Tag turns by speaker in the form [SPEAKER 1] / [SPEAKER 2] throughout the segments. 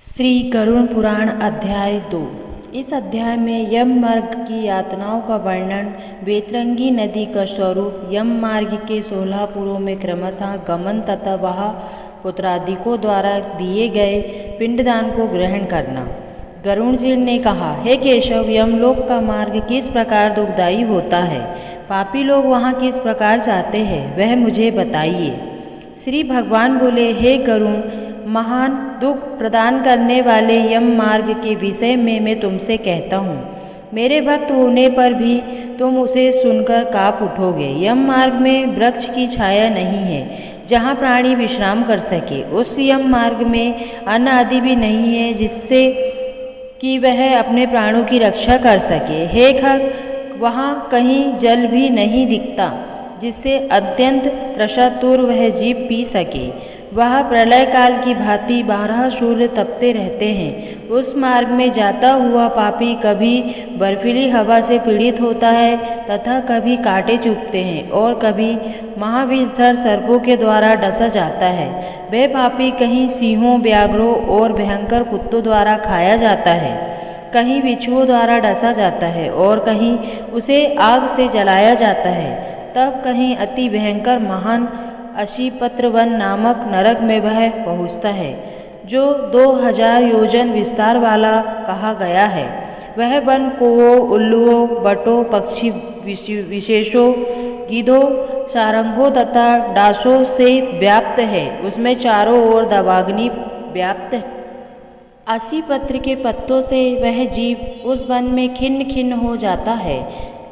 [SPEAKER 1] श्री गरुड़ पुराण अध्याय 2। इस अध्याय में यम मार्ग की यातनाओं का वर्णन, वेतरंगी नदी का स्वरूप, यम मार्ग के 16 पुरों में क्रमशः गमन तथा वह पुत्रादिकों द्वारा दिए गए पिंडदान को ग्रहण करना। गरुड़ जी ने कहा, हे केशव, यमलोक का मार्ग किस प्रकार दुखदायी होता है? पापी लोग वहाँ किस प्रकार जाते हैं, वह मुझे बताइए। श्री भगवान बोले, हे गरुड़, महान दुख प्रदान करने वाले यम मार्ग के विषय में मैं तुमसे कहता हूँ। मेरे भक्त होने पर भी तुम उसे सुनकर काँप उठोगे। यम मार्ग में वृक्ष की छाया नहीं है जहाँ प्राणी विश्राम कर सके। उस यम मार्ग में अन्न आदि भी नहीं है जिससे कि वह अपने प्राणों की रक्षा कर सके। हे खग, वहाँ कहीं जल भी नहीं दिखता जिससे अत्यंत तृषातुर वह जीव पी सके। वह प्रलय काल की भांति 12 सूर्य तपते रहते हैं। उस मार्ग में जाता हुआ पापी कभी बर्फीली हवा से पीड़ित होता है तथा कभी कांटे चुभते हैं और कभी महाविषधर सर्पों के द्वारा डसा जाता है। वह पापी कहीं सिंहों, व्याघ्रों और भयंकर कुत्तों द्वारा खाया जाता है, कहीं बिच्छुओं द्वारा डसा जाता है और कहीं उसे आग से जलाया जाता है। तब कहीं अति भयंकर महान अशीपत्र वन नामक नरक में वह पहुँचता है, जो 2000 योजन विस्तार वाला कहा गया है। वह वन कौओं, उल्लुओं, बटों, पक्षी विशेषों, गीधों, सारंगों तथा डांसों से व्याप्त है। उसमें चारों ओर दावाग्नि व्याप्त है। अशीपत्र के पत्तों से वह जीव उस वन में खिन्न खिन्न हो जाता है।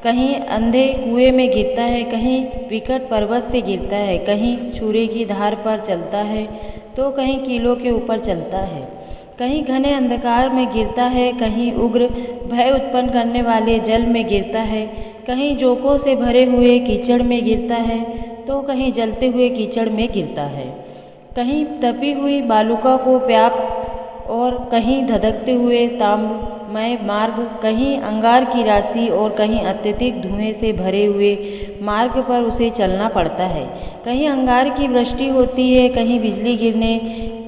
[SPEAKER 1] कहीं अंधे कुएं में गिरता है, कहीं विकट पर्वत से गिरता है, कहीं छुरे की धार पर चलता है तो कहीं कीलों के ऊपर चलता है, कहीं घने अंधकार में गिरता है, कहीं उग्र भय उत्पन्न करने वाले जल में गिरता है, कहीं जोकों से भरे हुए कीचड़ में गिरता है तो कहीं जलते हुए कीचड़ में गिरता है, कहीं तपी हुई बालुका को प्याप और कहीं धधकते हुए ताम्रमय मार्ग, कहीं अंगार की राशि और कहीं अत्यधिक धुएं से भरे हुए मार्ग पर उसे चलना पड़ता है। कहीं अंगार की वृष्टि होती है, कहीं बिजली गिरने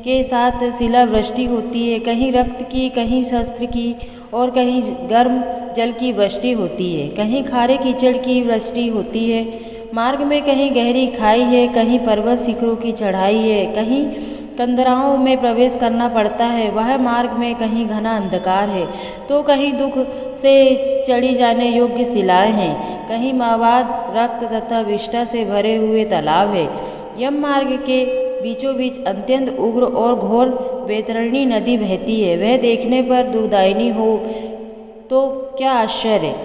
[SPEAKER 1] के साथ शिलावृष्टि होती है, कहीं रक्त की, कहीं शस्त्र की और कहीं गर्म जल की वृष्टि होती है, कहीं खारे कीचड़ की वृष्टि होती है। मार्ग में कहीं गहरी खाई है, कहीं पर्वत शिखरों की चढ़ाई है, कहीं कंदराओं में प्रवेश करना पड़ता है। वह मार्ग में कहीं घना अंधकार है तो कहीं दुख से चढ़ी जाने योग्य शिलाएं हैं, कहीं मावाद, रक्त तथा विष्ठा से भरे हुए तालाब है। यम मार्ग के बीचों बीच अत्यंत उग्र और घोर वैतरणी नदी बहती है। वह देखने पर दुखदायिनी हो तो क्या आश्चर्य,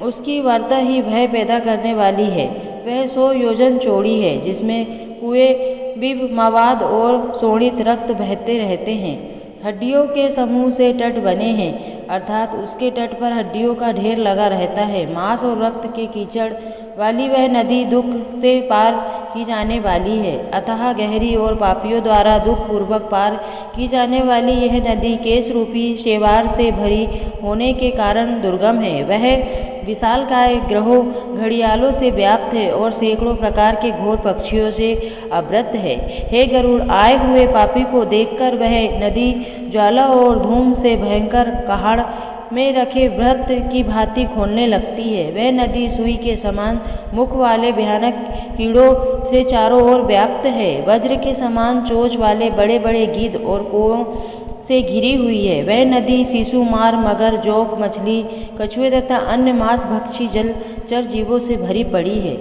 [SPEAKER 1] उसकी वार्ता ही भय पैदा करने वाली है। वह 100 योजन चौड़ी है, जिसमें कुएं, बिब, मवाद और शोणित रक्त बहते रहते हैं। हड्डियों के समूह से तट बने हैं, अर्थात उसके तट पर हड्डियों का ढेर लगा रहता है। मांस और रक्त के कीचड़ वाली वह नदी दुख से पार की जाने वाली है, अतः गहरी और पापियों द्वारा दुख पूर्वक पार की जाने वाली यह नदी केश रूपी शेवार से भरी होने के कारण दुर्गम है। वह विशालकाय ग्रहों, घड़ियालों से व्याप्त है और सैकड़ों प्रकार के घोर पक्षियों से आवृत है। हे गरुड़, आए हुए पापी को देखकर वह नदी ज्वाला और धूम से भयंकर पहाड़ में रखे व्रत की भांति खोलने लगती है। वह नदी सुई के समान मुख वाले भयानक कीड़ों से चारों ओर व्याप्त है। वज्र के समान चोंच वाले बड़े बड़े गीध और कौओं से घिरी हुई है। वह नदी शिशु, मार, मगर, जोक, मछली, कछुए तथा अन्य मांस भक्षी जलचर जीवों से भरी पड़ी है।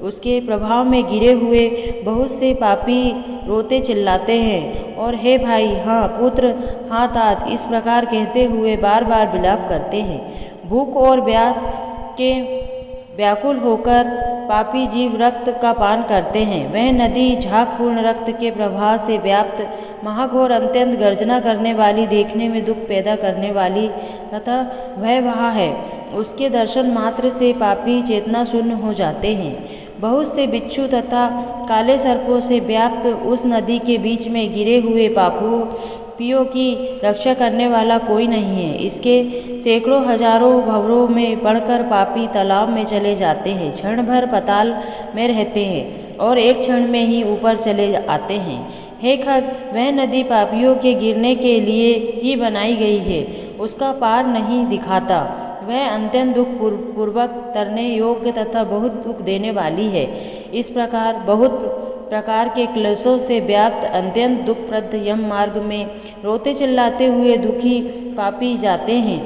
[SPEAKER 1] उसके प्रभाव में गिरे हुए बहुत से पापी रोते चिल्लाते हैं और हे भाई, हाँ पुत्र, हाँ तात, इस प्रकार कहते हुए बार बार विलाप करते हैं। भूख और प्यास के व्याकुल होकर पापी जीव रक्त का पान करते हैं। वह नदी झागपूर्ण रक्त के प्रवाह से व्याप्त महाघोर अत्यंत गर्जना करने वाली, देखने में दुख पैदा करने वाली तथा भयावह है। उसके दर्शन मात्र से पापी चेतना शून्य हो जाते हैं। बहुत से बिच्छू तथा काले सर्पों से व्याप्त उस नदी के बीच में गिरे हुए पापियों की रक्षा करने वाला कोई नहीं है। इसके सैकड़ों हजारों भंवरों में पड़कर पापी तालाब में चले जाते हैं, क्षण भर पाताल में रहते हैं और एक क्षण में ही ऊपर चले आते हैं। हे खग, वह नदी पापियों के गिरने के लिए ही बनाई गई है, उसका पार नहीं दिखाता। वह अत्यंत दुख पूर्वक तरने योग्य तथा बहुत दुख देने वाली है। इस प्रकार बहुत प्रकार के क्लेशों से व्याप्त अत्यंत दुखप्रद यम मार्ग में रोते चिल्लाते हुए दुखी पापी जाते हैं।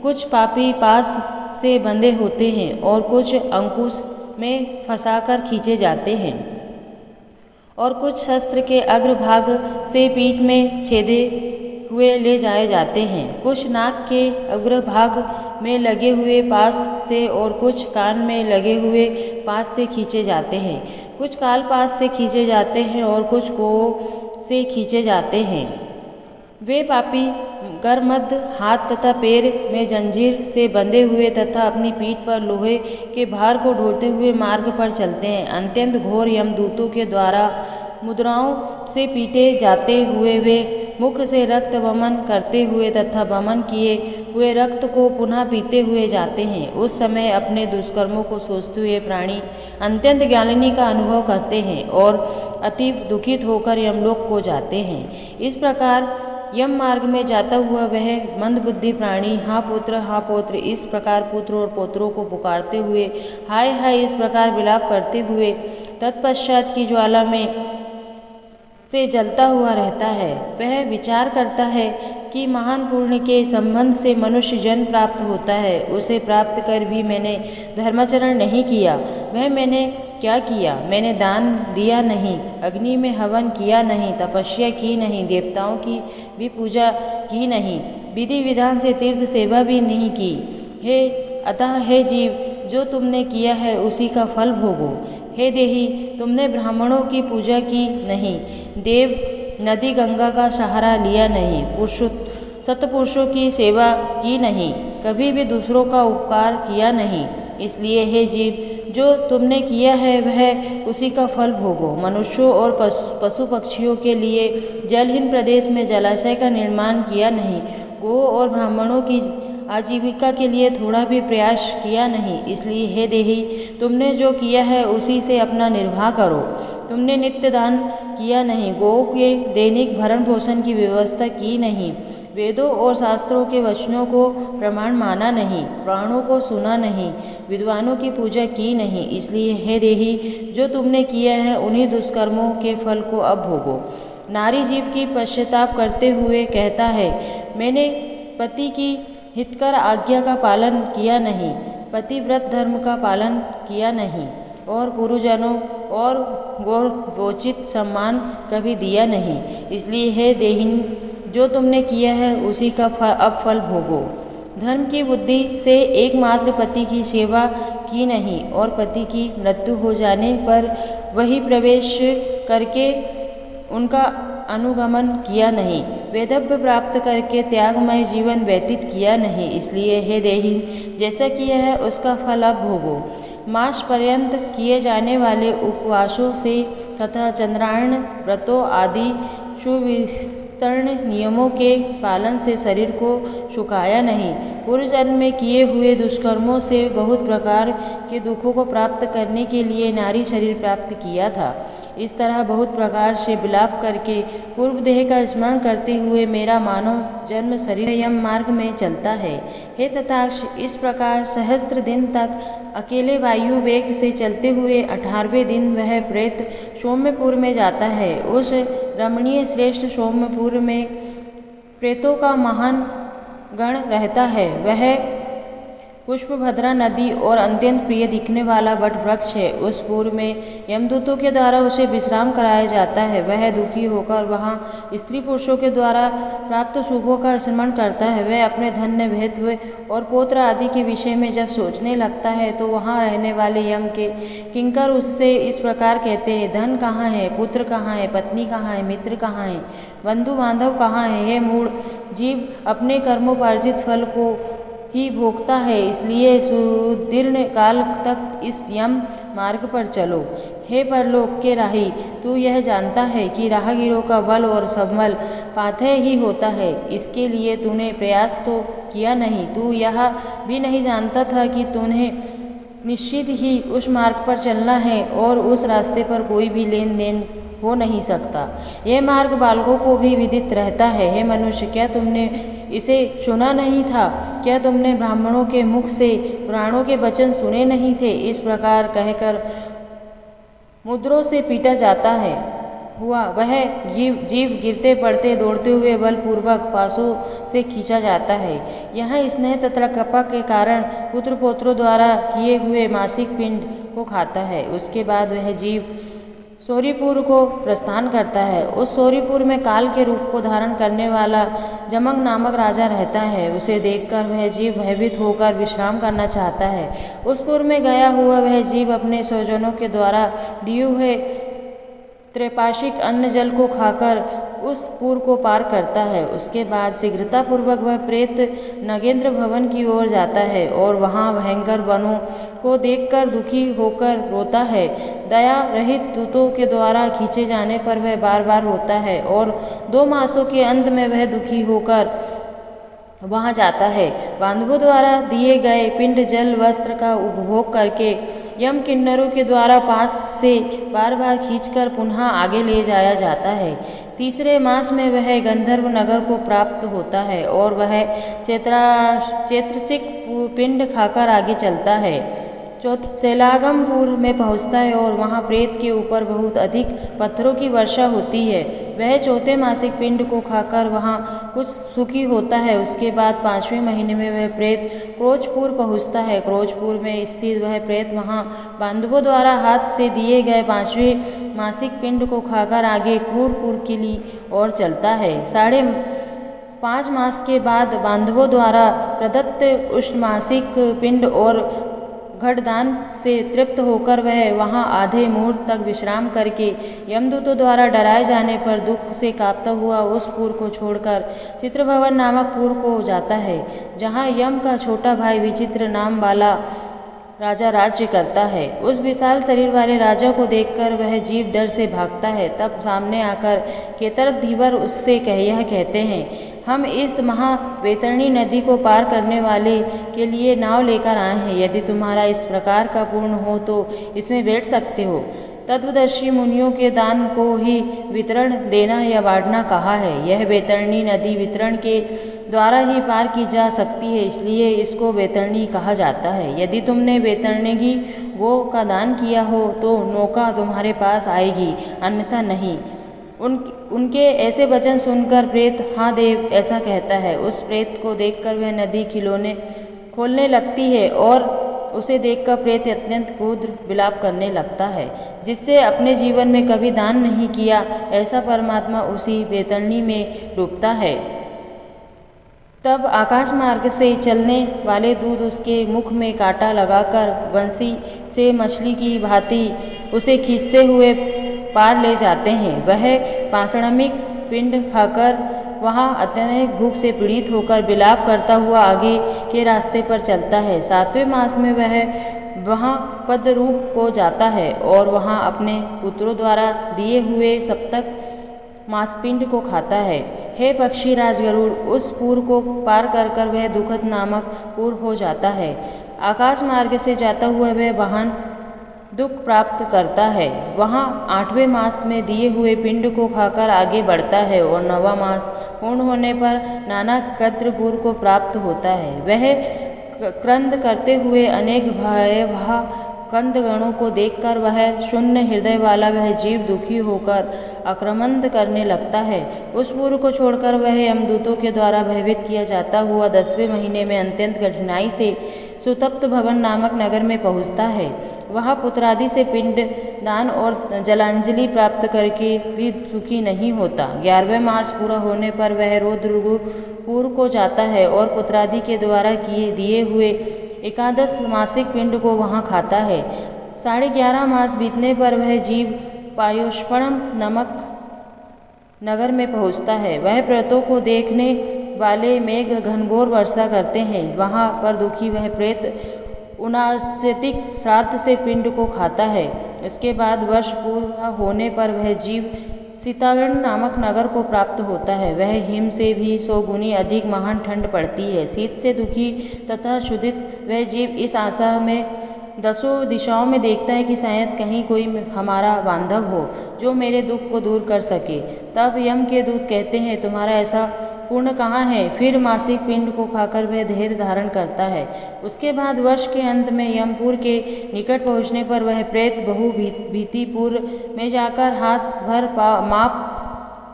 [SPEAKER 1] कुछ पापी पास से बंधे होते हैं और कुछ अंकुश में फंसाकर खींचे जाते हैं और कुछ शस्त्र के अग्रभाग से पीठ में छेदे हुए ले जाए जाते हैं। कुछ नाक के अग्रभाग में लगे हुए पास से और कुछ कान में लगे हुए पास से खींचे जाते हैं। कुछ काल पास से खींचे जाते हैं और कुछ कोह से खींचे जाते हैं। वे पापी गर्मध हाथ तथा पैर में जंजीर से बंधे हुए तथा अपनी पीठ पर लोहे के भार को ढोते हुए मार्ग पर चलते हैं। अत्यंत घोर यमदूतों के द्वारा मुद्राओं से पीटे जाते हुए वे मुख से रक्त वमन करते हुए तथा वमन किए हुए रक्त को पुनः पीते हुए जाते हैं। उस समय अपने दुष्कर्मों को सोचते हुए प्राणी अत्यंत ज्ञानिनी का अनुभव करते हैं और अतीव दुखित होकर यमलोक को जाते हैं। इस प्रकार यम मार्ग में जाता हुआ वह मंदबुद्धि प्राणी हाँ पुत्र इस प्रकार पुत्र और पौत्रों को पुकारते हुए हाय हाय इस प्रकार विलाप करते हुए तत्पश्चात की ज्वाला में से जलता हुआ रहता है। वह विचार करता है कि महान पुण्य के संबंध से मनुष्य जन्म प्राप्त होता है, उसे प्राप्त कर भी मैंने धर्माचरण नहीं किया। वह मैंने क्या किया? मैंने दान दिया नहीं, अग्नि में हवन किया नहीं, तपस्या की नहीं, देवताओं की भी पूजा की नहीं, विधि विधान से तीर्थ सेवा भी नहीं की। अतः हे जीव, जो तुमने किया है उसी का फल भोगो। हे देही, तुमने ब्राह्मणों की पूजा की नहीं, देव नदी गंगा का सहारा लिया नहीं, सत्पुरुषों की सेवा की नहीं, कभी भी दूसरों का उपकार किया नहीं। इसलिए हे जीव, जो तुमने किया है वह उसी का फल भोगो। मनुष्यों और पशु पक्षियों के लिए जलहीन प्रदेश में जलाशय का निर्माण किया नहीं, गो और ब्राह्मणों की आजीविका के लिए थोड़ा भी प्रयास किया नहीं। इसलिए हे देही, तुमने जो किया है उसी से अपना निर्वाह करो। तुमने नित्य दान किया नहीं, गौ के दैनिक भरण पोषण की व्यवस्था की नहीं, वेदों और शास्त्रों के वचनों को प्रमाण माना नहीं, प्राणों को सुना नहीं, विद्वानों की पूजा की नहीं। इसलिए हे देही, जो तुमने किया है उन्हीं दुष्कर्मों के फल को अब भोगो। नारी जीव की पश्चाताप करते हुए कहता है, मैंने पति की हितकर आज्ञा का पालन किया नहीं, पतिव्रत धर्म का पालन किया नहीं और गुरुजनों और गौरवोचित सम्मान कभी दिया नहीं। इसलिए हे देहिन, जो तुमने किया है उसी का अब फल भोगो। धर्म की बुद्धि से एकमात्र पति की सेवा की नहीं और पति की मृत्यु हो जाने पर वही प्रवेश करके उनका अनुगमन किया नहीं, वैधव्य प्राप्त करके त्यागमय जीवन व्यतीत किया नहीं। इसलिए हे देही, जैसा किया है उसका फल अब भोगो। मास पर्यंत किए जाने वाले उपवासों से तथा चंद्रायण व्रतों आदि सुविस्तर्ण नियमों के पालन से शरीर को सुखाया नहीं। पूर्व जन्म में किए हुए दुष्कर्मों से बहुत प्रकार के दुखों को प्राप्त करने के लिए नारी शरीर प्राप्त किया था। इस तरह बहुत प्रकार से विलाप करके पूर्व देह का स्मरण करते हुए मेरा मानव जन्म शरीर यम मार्ग में चलता है। हे तथाक्ष, इस प्रकार सहस्त्र दिन तक अकेले वायु वेग से चलते हुए 18वें दिन वह प्रेत सौम्यपुर में जाता है। उस रमणीय श्रेष्ठ सौम्यपुर में प्रेतों का महान गण रहता है। वह पुष्पभद्रा नदी और अत्यंत प्रिय दिखने वाला वट वृक्ष है। उस पूर्व में यमदूतों के द्वारा उसे विश्राम कराया जाता है। वह दुखी होकर वहाँ स्त्री पुरुषों के द्वारा प्राप्त सुखों का स्मरण करता है। वह अपने धन्य भृत्य और पौत्र आदि के विषय में जब सोचने लगता है तो वहाँ रहने वाले यम के किंकर उससे इस प्रकार कहते हैं, धन कहाँ है, पुत्र कहाँ है, पत्नी कहाँ है, मित्र कहाँ है, बंधु बांधव कहाँ है। हे मूढ़ जीव, अपने कर्मोपार्जित फल को ही भोगता है, इसलिए सुदीर्ण काल तक इस यम मार्ग पर चलो। हे परलोक के राही, तू यह जानता है कि राहगीरों का बल और संबल पाथेय ही होता है। इसके लिए तूने प्रयास तो किया नहीं। तू यह भी नहीं जानता था कि तूने निश्चित ही उस मार्ग पर चलना है और उस रास्ते पर कोई भी लेन देन हो नहीं सकता। यह मार्ग बालकों को भी विदित रहता है। हे मनुष्य, क्या तुमने इसे सुना नहीं था? क्या तुमने ब्राह्मणों के मुख से पुराणों के वचन सुने नहीं थे? इस प्रकार कहकर मुद्रों से पीटा जाता है हुआ वह जीव गिरते पड़ते दौड़ते हुए बलपूर्वक पासों से खींचा जाता है। यह स्नेह तथा कृपा के कारण पुत्र पौत्रों द्वारा किए हुए मासिक पिंड को खाता है। उसके बाद वह जीव सौरीपुर को प्रस्थान करता है। उस सौरीपुर में काल के रूप को धारण करने वाला जमंग नामक राजा रहता है। उसे देखकर वह जीव भयभीत होकर विश्राम करना चाहता है। उस पुर में गया हुआ वह जीव अपने स्वजनों के द्वारा दिए हुए त्रैपाक्षिक अन्न जल को खाकर उस पुर को पार करता है। उसके बाद शीघ्रतापूर्वक वह प्रेत नगेंद्र भवन की ओर जाता है और वहाँ भयंकर वनों को देखकर दुखी होकर रोता है। दया रहित दूतों के द्वारा खींचे जाने पर वह बार बार रोता है और 2 मासों के अंत में वह दुखी होकर वहाँ जाता है। बांधवों द्वारा दिए गए पिंड जल वस्त्र का उपभोग करके यम किन्नरों के द्वारा पास से बार बार खींचकर पुनः आगे ले जाया जाता है। तीसरे मास में वह गंधर्व नगर को प्राप्त होता है और वह चैत्रसिक पिंड खाकर आगे चलता है। सैलागमपुर में पहुंचता है और वहां प्रेत के ऊपर बहुत अधिक पत्थरों की वर्षा होती है। वह 4थे मासिक पिंड को खाकर वहां कुछ सुखी होता है। उसके बाद 5वें महीने में वह प्रेत क्रोचपुर पहुंचता है। क्रोचपुर में स्थित वह प्रेत वहां बांधवों द्वारा हाथ से दिए गए 5वें मासिक पिंड को खाकर आगे क्रूरपुर के लिए और चलता है। 5.5 मास के बाद बांधवों द्वारा प्रदत्त उष्णमासिक पिंड और घटदान से तृप्त होकर वह वहां आधे मुहूर्त तक विश्राम करके यमदूतों द्वारा डराए जाने पर दुख से कांपता हुआ उस पुर को छोड़कर चित्रभवन नामक पुर को जाता है, जहां यम का छोटा भाई विचित्र नाम वाला राजा राज्य करता है। उस विशाल शरीर वाले राजा को देखकर वह जीव डर से भागता है। तब सामने आकर केतरधीवर उससे यह कहते हैं, हम इस महावैतरणी नदी को पार करने वाले के लिए नाव लेकर आए हैं। यदि तुम्हारा इस प्रकार का पूर्ण हो तो इसमें बैठ सकते हो। तत्वदर्शी मुनियों के दान को ही वितरण देना या बांटना कहा है। यह वैतरणी नदी वितरण के द्वारा ही पार की जा सकती है, इसलिए इसको वैतरणी कहा जाता है। यदि तुमने वैतरणगी गो का दान किया हो तो नौका तुम्हारे पास आएगी, अन्यथा नहीं। उनके ऐसे वचन सुनकर प्रेत हाँ देव ऐसा कहता है। उस प्रेत को देखकर वह नदी खिलौने खोलने लगती है और उसे देखकर प्रेत अत्यंत क्रुद्ध विलाप करने लगता है। जिससे अपने जीवन में कभी दान नहीं किया ऐसा परमात्मा उसी वैतरणी में डूबता है। तब आकाश मार्ग से चलने वाले दूत उसके मुख में कांटा लगाकर बंसी से मछली की भांति उसे खींचते हुए पार ले जाते हैं। वह पाषाणिक पिंड खाकर वहाँ अत्यंत भूख से पीड़ित होकर विलाप करता हुआ आगे के रास्ते पर चलता है। 7वें मास में वह वहाँ पद्मरूप को जाता है और वहाँ अपने पुत्रों द्वारा दिए हुए सप्तक मांसपिंड को खाता है। हे पक्षी राज गरुड़, उस पुर को पार कर कर वह दुखद नामक पुर हो जाता है। आकाश मार्ग से जाता हुआ वह वाहन दुख प्राप्त करता है। वहाँ 8वें मास में दिए हुए पिंड को खाकर आगे बढ़ता है और 9वां मास पूर्ण होने पर नाना कद्रपुर को प्राप्त होता है। वह क्रंद करते हुए अनेक भयावह कंदगणों को देखकर वह शून्य हृदय वाला वह जीव दुखी होकर आक्रमण करने लगता है। उस पुर को छोड़कर वह यमदूतों के द्वारा भयभीत किया जाता हुआ 10वें महीने में अत्यंत कठिनाई से सुतप्त भवन नामक नगर में पहुंचता है। वह पुत्रादि से पिंड दान और जलांजलि प्राप्त करके भी सुखी नहीं होता। 11वें मास पूरा होने पर वह रौद्रपुर को जाता है और पुत्रादि के द्वारा दिए हुए 11 मासिक पिंड को वहाँ खाता है। 11.5 मास बीतने पर वह जीव पायोष्पणम नामक नगर में पहुँचता है। वह प्रेतों को देखने वाले मेघ घनघोर वर्षा करते हैं। वहाँ पर दुखी वह प्रेत 69 श्राद्ध से पिंड को खाता है। इसके बाद वर्ष पूरा होने पर वह जीव सीतागढ़ नामक नगर को प्राप्त होता है। वह हिम से भी 100 गुनी अधिक महान ठंड पड़ती है। शीत से दुखी तथा क्षुधित वह जीव इस आशा में दसों दिशाओं में देखता है कि शायद कहीं कोई हमारा बांधव हो जो मेरे दुख को दूर कर सके। तब यम के दूत कहते हैं, तुम्हारा ऐसा पुण्य कहाँ है? फिर मासिक पिंड को खाकर वह धैर्य धारण करता है। उसके बाद वर्ष के अंत में यमपुर के निकट पहुँचने पर वह प्रेत बहु भीतिपुर में जाकर हाथ भर माप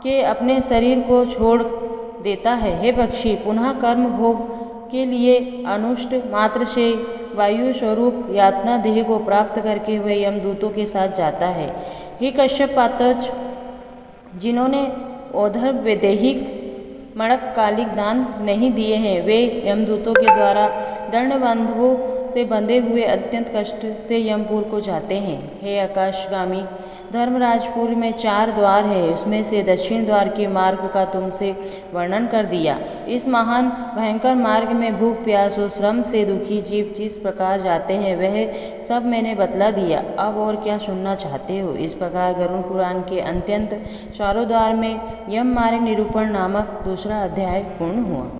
[SPEAKER 1] के अपने शरीर को छोड़ देता है। हे पक्षी, पुनः कर्म भोग के लिए अनुष्ट मात्र से वायु स्वरूप यातना देह को प्राप्त करके वह यमदूतों के साथ जाता है। हे कश्यप पातज, जिन्होंने औधर वैदेहिक मणकालिक दान नहीं दिए हैं, वे यमदूतों के द्वारा दंडबंधों से बंधे हुए अत्यंत कष्ट से यमपुर को जाते हैं। हे आकाशगामी, धर्मराजपुर में 4 द्वार है, उसमें से दक्षिण द्वार के मार्ग का तुमसे वर्णन कर दिया। इस महान भयंकर मार्ग में भूख प्यास और श्रम से दुखी जीव जिस प्रकार जाते हैं वह सब मैंने बतला दिया। अब और क्या सुनना चाहते हो? इस प्रकार गरुड़ पुराण के अत्यंत चारों द्वार में यम मार्ग निरूपण नामक दूसरा अध्याय पूर्ण हुआ।